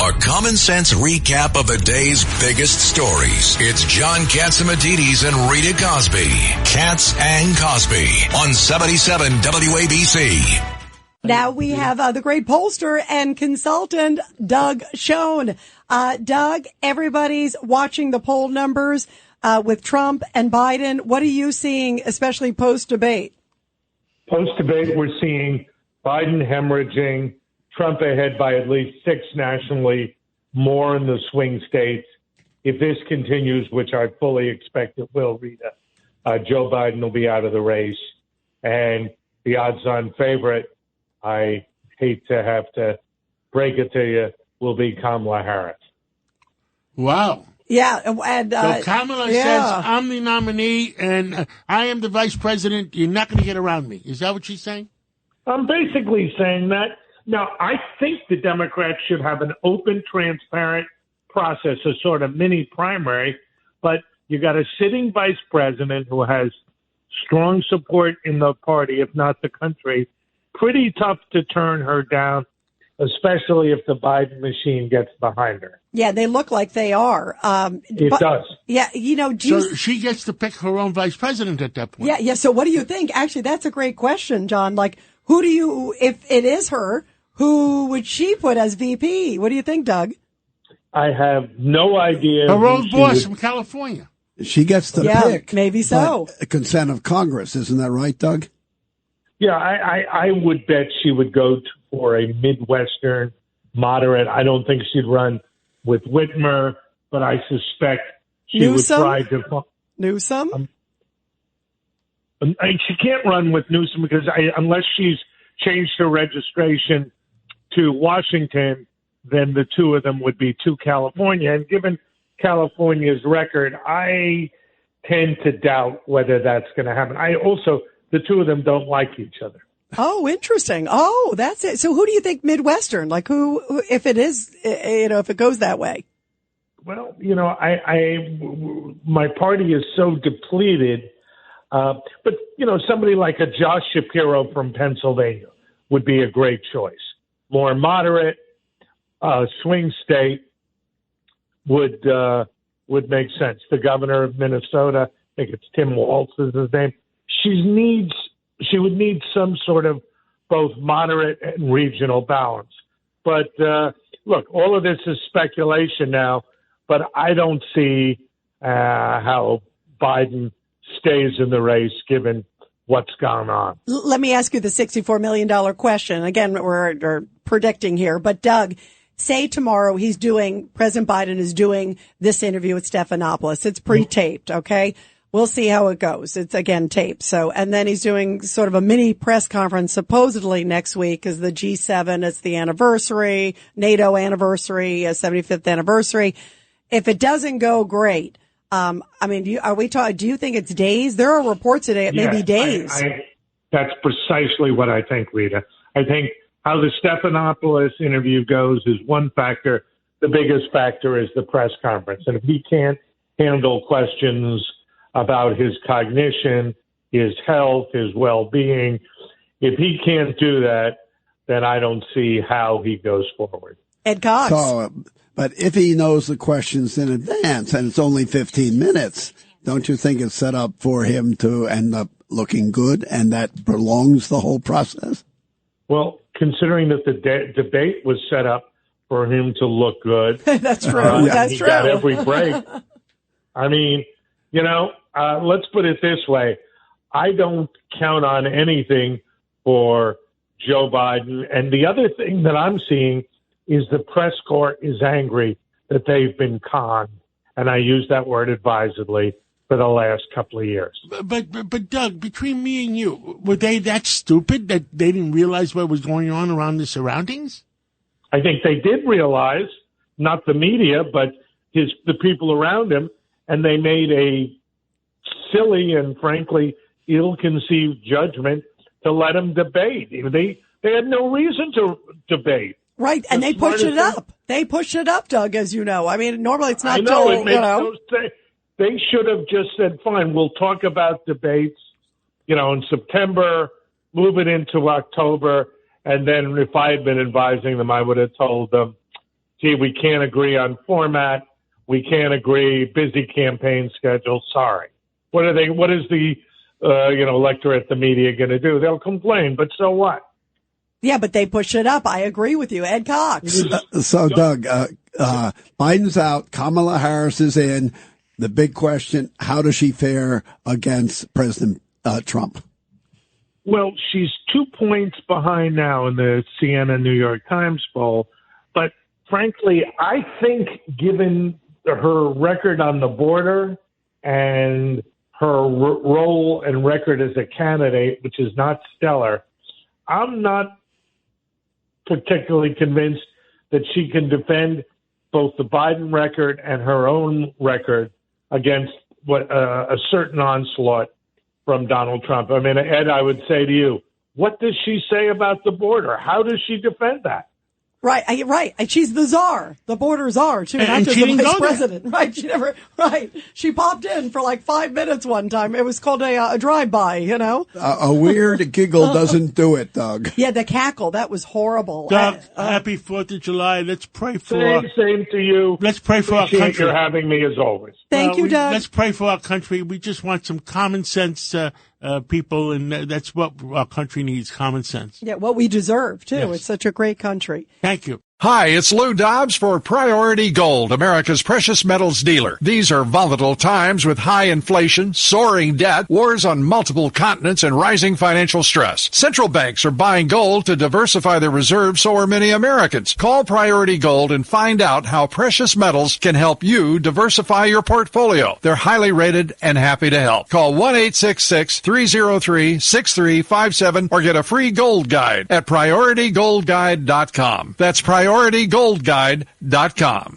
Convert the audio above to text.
A common sense recap of the day's biggest stories. It's John Catsimatidis and Rita Cosby. Katz and Cosby on 77 WABC. Now we have the great pollster and consultant, Doug Schoen. Doug, everybody's watching the poll numbers with Trump and Biden. What are you seeing, especially post-debate? Post-debate, we're seeing Biden hemorrhaging, Trump ahead by at least 6 nationally, more in the swing states. If this continues, which I fully expect it will, Rita, Joe Biden will be out of the race. And the odds-on favorite, I hate to have to break it to you, will be Kamala Harris. Wow. Yeah. And, so Kamala says, I'm the nominee and I am the vice president. You're not going to get around me. Is that what she's saying? I'm basically saying that. Now, I think the Democrats should have an open, transparent process, a sort of mini primary, but you got a sitting vice president who has strong support in the party, if not the country. Pretty tough to turn her down, especially if the Biden machine gets behind her. Yeah, they look like they are. It does. Yeah, so she gets to pick her own vice president at that point. Yeah. So what do you think? Actually, that's a great question, John. Like, who do you, if it is her, who would she put as VP? What do you think, Doug? I have no idea. Her own boss from California. She gets to pick. Maybe so. Consent of Congress. Isn't that right, Doug? Yeah, I would bet she would go for a Midwestern moderate. I don't think she'd run with Whitmer, but I suspect she Newsom? would try to. Newsom? She can't run with Newsom because unless she's changed her registration to Washington, then the two of them would be to California. And given California's record, I tend to doubt whether that's going to happen. The two of them don't like each other. Oh, interesting. Oh, that's it. So who do you think Midwestern? Like who if it is, if it goes that way? Well, my party is so depleted. But, somebody like a Josh Shapiro from Pennsylvania would be a great choice. More moderate, swing state would make sense. The governor of Minnesota, I think it's Tim Walz is his name. She would need some sort of both moderate and regional balance. But look, all of this is speculation now, but I don't see how Biden stays in the race given what's gone on. Let me ask you the $64 million question. Again, we're predicting here, but Doug, say tomorrow President Biden is doing this interview with Stephanopoulos. It's pre-taped, okay? We'll see how it goes. It's again taped. So, and then he's doing sort of a mini press conference supposedly next week because the G7, it's the anniversary, NATO anniversary, 75th anniversary. If it doesn't go great, do you think it's days? There are reports today it may be days. That's precisely what I think, Rita. I think how the Stephanopoulos interview goes is one factor. The biggest factor is the press conference. And if he can't handle questions about his cognition, his health, his well-being, if he can't do that, then I don't see how he goes forward. Ed Cox. But if he knows the questions in advance and it's only 15 minutes, don't you think it's set up for him to end up looking good and that prolongs the whole process? Well, considering that the debate was set up for him to look good. That's true. That's true. He got every break. I mean, let's put it this way. I don't count on anything for Joe Biden. And the other thing that I'm seeing is the press corps is angry that they've been conned. And I use that word advisedly for the last couple of years. But Doug, between me and you, were they that stupid that they didn't realize what was going on around the surroundings? I think they did realize, not the media, but the people around him, and they made a silly and frankly ill-conceived judgment to let him debate. They had no reason to debate. Right, and they pushed it up. They pushed it up, Doug, as you know. I mean, normally it's not. I know, it makes no sense. They should have just said, fine, we'll talk about debates, in September, move it into October, and then if I had been advising them, I would have told them, gee, we can't agree on format, we can't agree, busy campaign schedule, sorry. What is the electorate, the media going to do? They'll complain, but so what? Yeah, but they push it up. I agree with you. Ed Cox. So, Doug, Biden's out. Kamala Harris is in. The big question, how does she fare against President Trump? Well, she's 2 points behind now in the CNN New York Times poll. But frankly, I think given her record on the border and her role and record as a candidate, which is not stellar, I'm not particularly convinced that she can defend both the Biden record and her own record against what a certain onslaught from Donald Trump. I mean, Ed, I would say to you, what does she say about the border? How does she defend that? Right. She's the czar, the border czar, too, not just the vice president. There. Right. She popped in for like 5 minutes one time. It was called a drive-by, A weird giggle doesn't do it, Doug. Yeah, the cackle, that was horrible. Doug, happy 4th of July. Let's pray for... Same to you. Let's pray for our country. You're having me as always. Thank you, Doug. Let's pray for our country. We just want some common sense people, and that's what our country needs, common sense. Yeah, what we deserve, too. Yes. It's such a great country. Thank you. Hi, it's Lou Dobbs for Priority Gold, America's precious metals dealer. These are volatile times with high inflation, soaring debt, wars on multiple continents, and rising financial stress. Central banks are buying gold to diversify their reserves, so are many Americans. Call Priority Gold and find out how precious metals can help you diversify your portfolio. They're highly rated and happy to help. Call 1-866-303-6357 or get a free gold guide at PriorityGoldGuide.com. That's PriorityGoldGuide.com.